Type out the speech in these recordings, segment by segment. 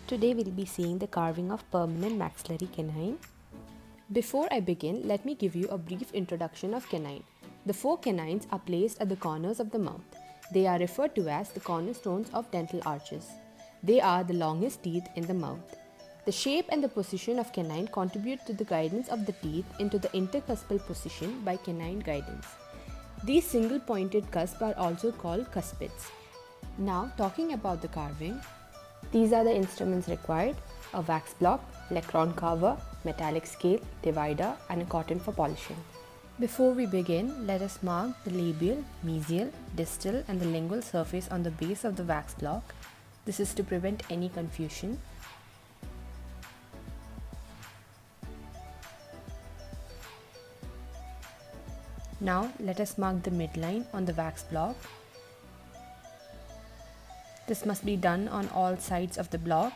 Today we'll be seeing the carving of permanent maxillary canine. Before I begin, let me give you a brief introduction of canine. The 4 canines are placed at the corners of the mouth. They are referred to as the cornerstones of dental arches. They are the longest teeth in the mouth. The shape and the position of canine contribute to the guidance of the teeth into the intercuspal position by canine guidance. These single-pointed cusps are also called cuspids. Now, talking about the carving, these are the instruments required: a wax block, Lecron carver, metallic scale, divider, and a cotton for polishing. Before we begin, let us mark the labial, mesial, distal, and the lingual surface on the base of the wax block. This is to prevent any confusion. Now let us mark the midline on the wax block. This must be done on all sides of the block.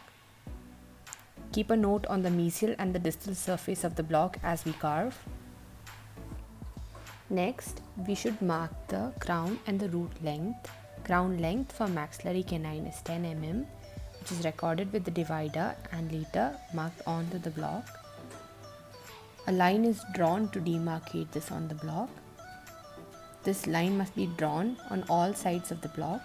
Keep a note on the mesial and the distal surface of the block as we carve. Next, we should mark the crown and the root length. Crown length for maxillary canine is 10 mm, which is recorded with the divider and later marked onto the block. A line is drawn to demarcate this on the block. This line must be drawn on all sides of the block.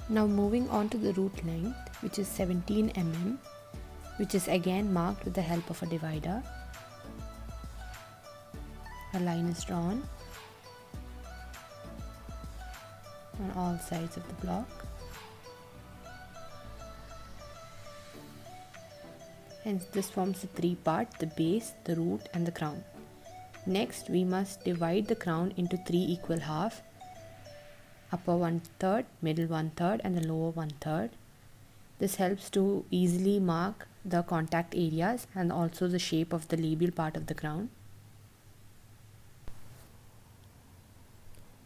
Now moving on to the root length, which is 17 mm, which is again marked with the help of a divider. A line is drawn on all sides of the block. Hence this forms the 3 parts: the base, the root, and the crown. Next, we must divide the crown into 3 equal halves: upper 1/3, middle 1/3, and the lower 1/3. This helps to easily mark the contact areas and also the shape of the labial part of the crown.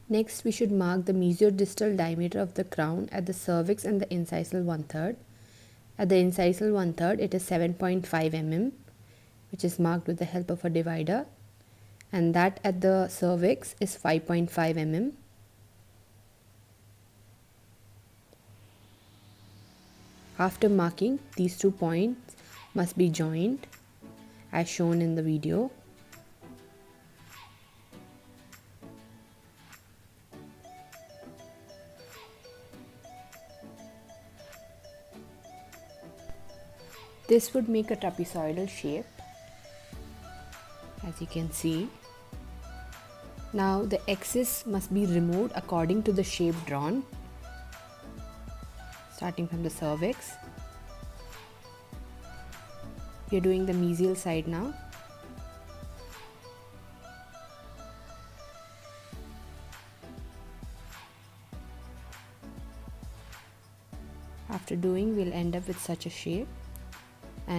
Next, we should mark the mesiodistal diameter of the crown at the cervix and the incisal 1/3. At the incisal 1/3, it is 7.5 mm, which is marked with the help of a divider, and that at the cervix is 5.5 mm. After marking, these 2 points must be joined as shown in the video. This would make a trapezoidal shape, as you can see. Now the excess must be removed according to the shape drawn, starting from the cervix. We are doing the mesial side now. After doing, we'll end up with such a shape,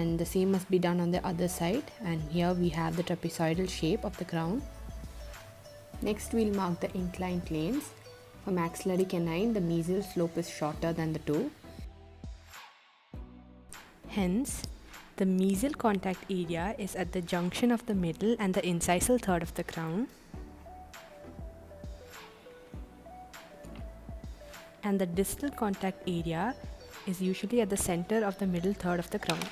and the same must be done on the other side, and here we have the trapezoidal shape of the crown. Next, we'll mark the inclined planes. For maxillary canine, the mesial slope is shorter than the toe. Hence, the mesial contact area is at the junction of the middle and the incisal third of the crown, and the distal contact area is usually at the center of the middle third of the crown.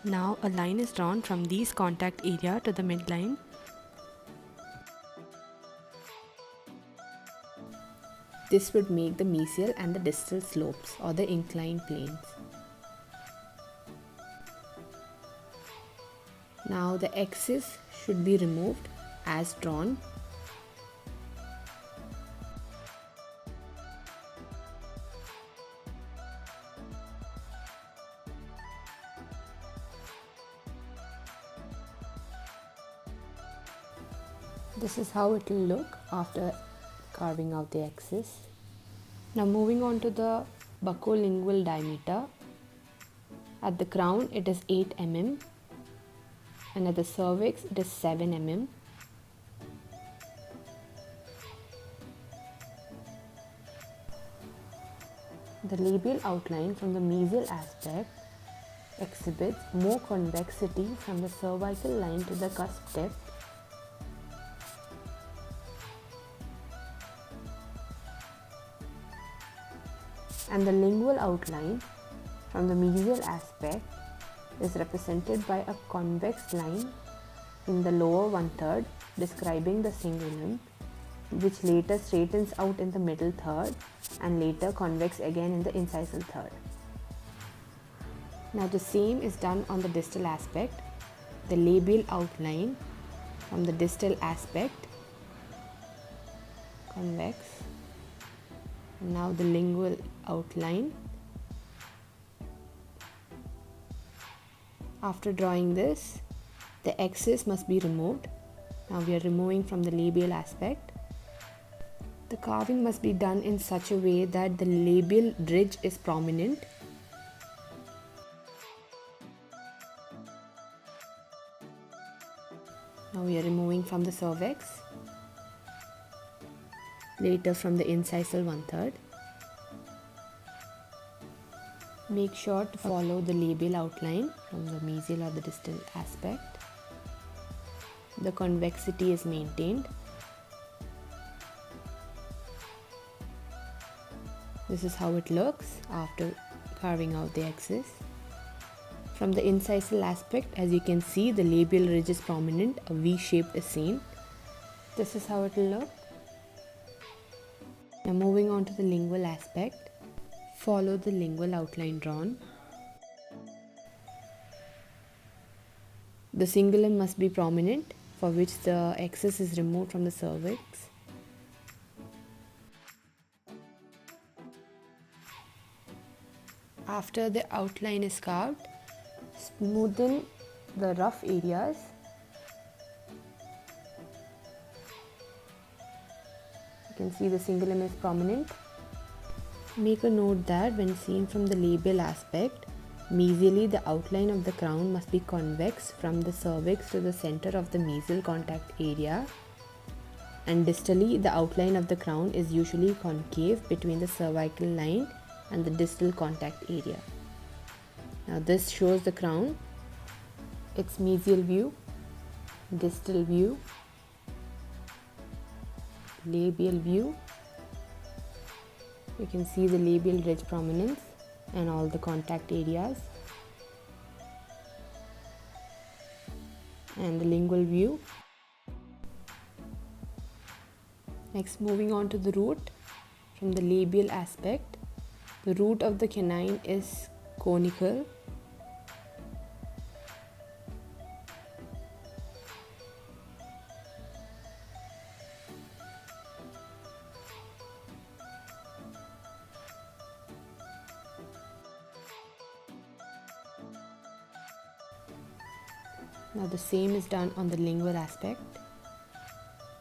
Now a line is drawn from these contact area to the midline. This would make the mesial and the distal slopes, or the inclined planes. Now the excess should be removed as drawn. This is how it will look after carving out the excess. Now moving on to the buccolingual diameter. At the crown it is 8 mm, and at the cervix it is 7 mm. The labial outline from the mesial aspect exhibits more convexity from the cervical line to the cusp tip, and the lingual outline from the mesial aspect is represented by a convex line in the lower one-third describing the cingulum, which later straightens out in the middle third and later convex again in the incisal third. Now the same is done on the distal aspect. The labial outline from the distal aspect, convex. And now the lingual outline. After drawing this, the excess must be removed. Now we are removing from the labial aspect. The carving must be done in such a way that the labial ridge is prominent. Now we are removing from the cervix, later from the incisal one-third. Make sure to follow the labial outline from the mesial or the distal aspect. The convexity is maintained. This is how it looks after carving out the excess. From the incisal aspect, as you can see, the labial ridge is prominent, a V shape is seen. This is how it will look. Now moving on to the lingual aspect, follow the lingual outline drawn. The cingulum must be prominent, for which the excess is removed from the cervix. After the outline is carved, smoothen the rough areas. You can see the cingulum is prominent. Make a note that when seen from the labial aspect, mesially the outline of the crown must be convex from the cervix to the center of the mesial contact area, and distally the outline of the crown is usually concave between the cervical line and the distal contact area. Now this shows the crown, its mesial view, distal view, labial view. You can see the labial ridge prominence and all the contact areas, and the lingual view. Next, moving on to the root. From the labial aspect, the root of the canine is conical. Now the same is done on the lingual aspect.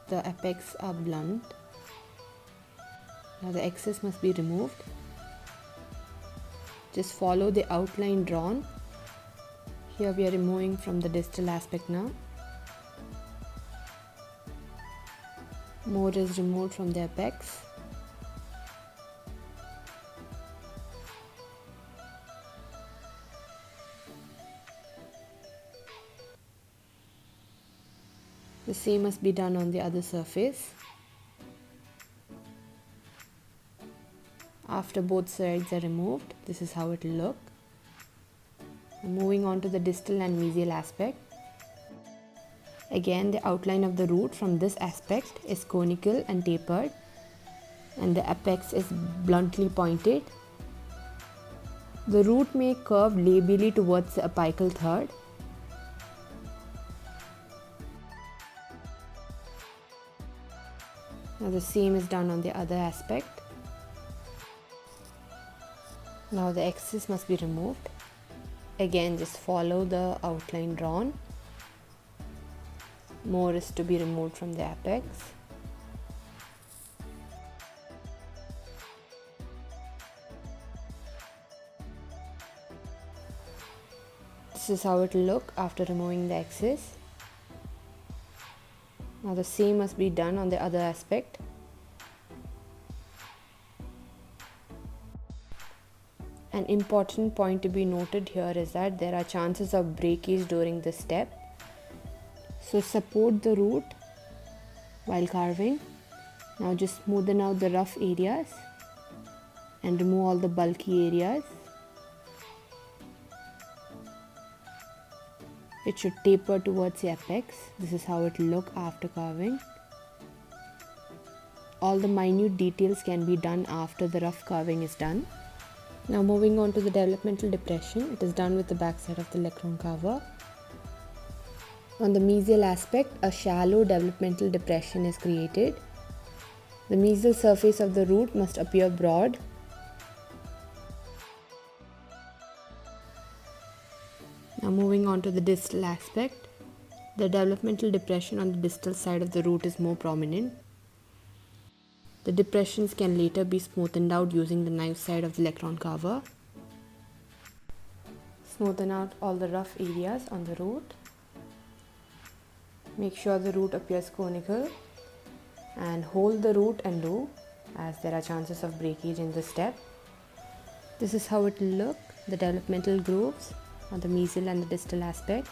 The apex are blunt. Now the excess must be removed. Just follow the outline drawn. Here we are removing from the distal aspect now. More is removed from the apex. The same must be done on the other surface. After both sides are removed, this is how it will look. Moving on to the distal and mesial aspect. Again, the outline of the root from this aspect is conical and tapered, and the apex is bluntly pointed. The root may curve labially towards the apical third. Now the same is done on the other aspect. Now the excess must be removed. Again, just follow the outline drawn. More is to be removed from the apex. This is how it will look after removing the excess. Now the same must be done on the other aspect. An important point to be noted here is that there are chances of breakage during this step. So support the root while carving. Now just smoothen out the rough areas and remove all the bulky areas. It should taper towards the apex. This is how it will look after carving. All the minute details can be done after the rough carving is done. Now moving on to the developmental depression, it is done with the back side of the lectron carver. On the mesial aspect, a shallow developmental depression is created. The mesial surface of the root must appear broad. Now moving on to the distal aspect, the developmental depression on the distal side of the root is more prominent. The depressions can later be smoothened out using the knife side of the lectron carver. Smoothen out all the rough areas on the root. Make sure the root appears conical and hold the root and do, as there are chances of breakage in this step. This is how it will look, the developmental grooves on the mesial and the distal aspect.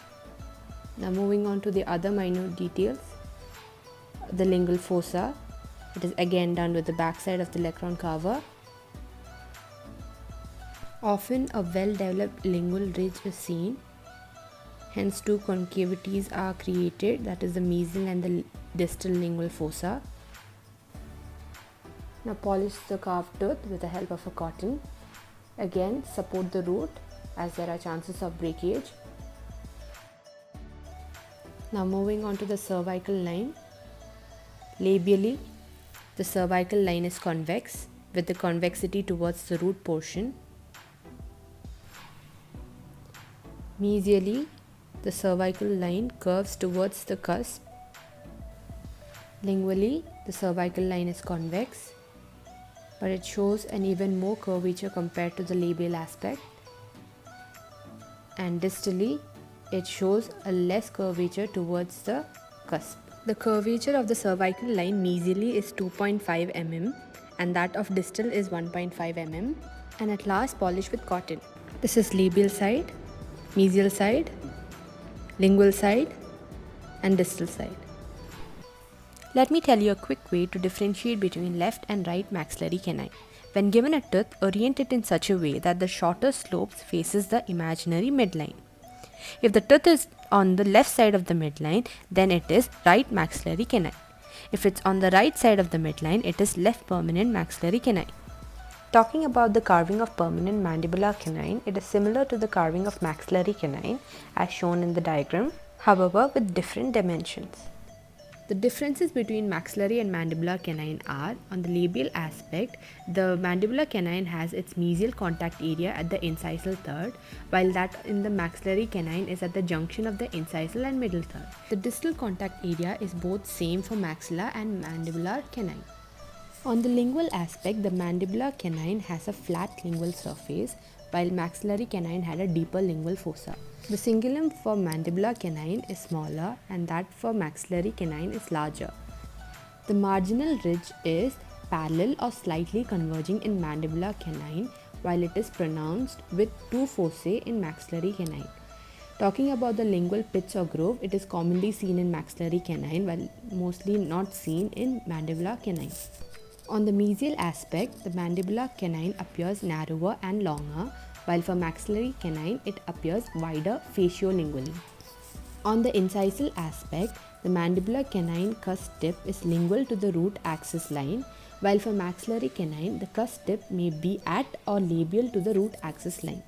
Now moving on to the other minute details, the lingual fossa. It is again done with the back side of the lectron carver. Often a well-developed lingual ridge is seen. Hence two concavities are created, that is the mesial and the distal lingual fossa. Now polish the carved tooth with the help of a cotton. Again support the root as there are chances of breakage. Now moving on to the cervical line. Labially, the cervical line is convex with the convexity towards the root portion. Mesially, the cervical line curves towards the cusp. Lingually, the cervical line is convex, but it shows an even more curvature compared to the labial aspect. And distally, it shows a less curvature towards the cusp. The curvature of the cervical line mesially is 2.5 mm and that of distal is 1.5 mm. And at last, polish with cotton. This is labial side, mesial side, lingual side and distal side. Let me tell you a quick way to differentiate between left and right maxillary canine. When given a tooth, orient it in such a way that the shorter slopes faces the imaginary midline. If the tooth is on the left side of the midline, then it is right maxillary canine. If it's on the right side of the midline, it is left permanent maxillary canine. Talking about the carving of permanent mandibular canine, it is similar to the carving of maxillary canine as shown in the diagram, however with different dimensions. The differences between maxillary and mandibular canine are, on the labial aspect, the mandibular canine has its mesial contact area at the incisal third, while that in the maxillary canine is at the junction of the incisal and middle third. The distal contact area is both same for maxilla and mandibular canine. On the lingual aspect, the mandibular canine has a flat lingual surface, while maxillary canine had a deeper lingual fossa. The cingulum for mandibular canine is smaller and that for maxillary canine is larger. The marginal ridge is parallel or slightly converging in mandibular canine, while it is pronounced with two fossae in maxillary canine. Talking about the lingual pitch or groove, it is commonly seen in maxillary canine while mostly not seen in mandibular canine. On the mesial aspect, the mandibular canine appears narrower and longer, while for maxillary canine it appears wider faciolingually. On the incisal aspect, the mandibular canine cusp tip is lingual to the root axis line, while for maxillary canine the cusp tip may be at or labial to the root axis line.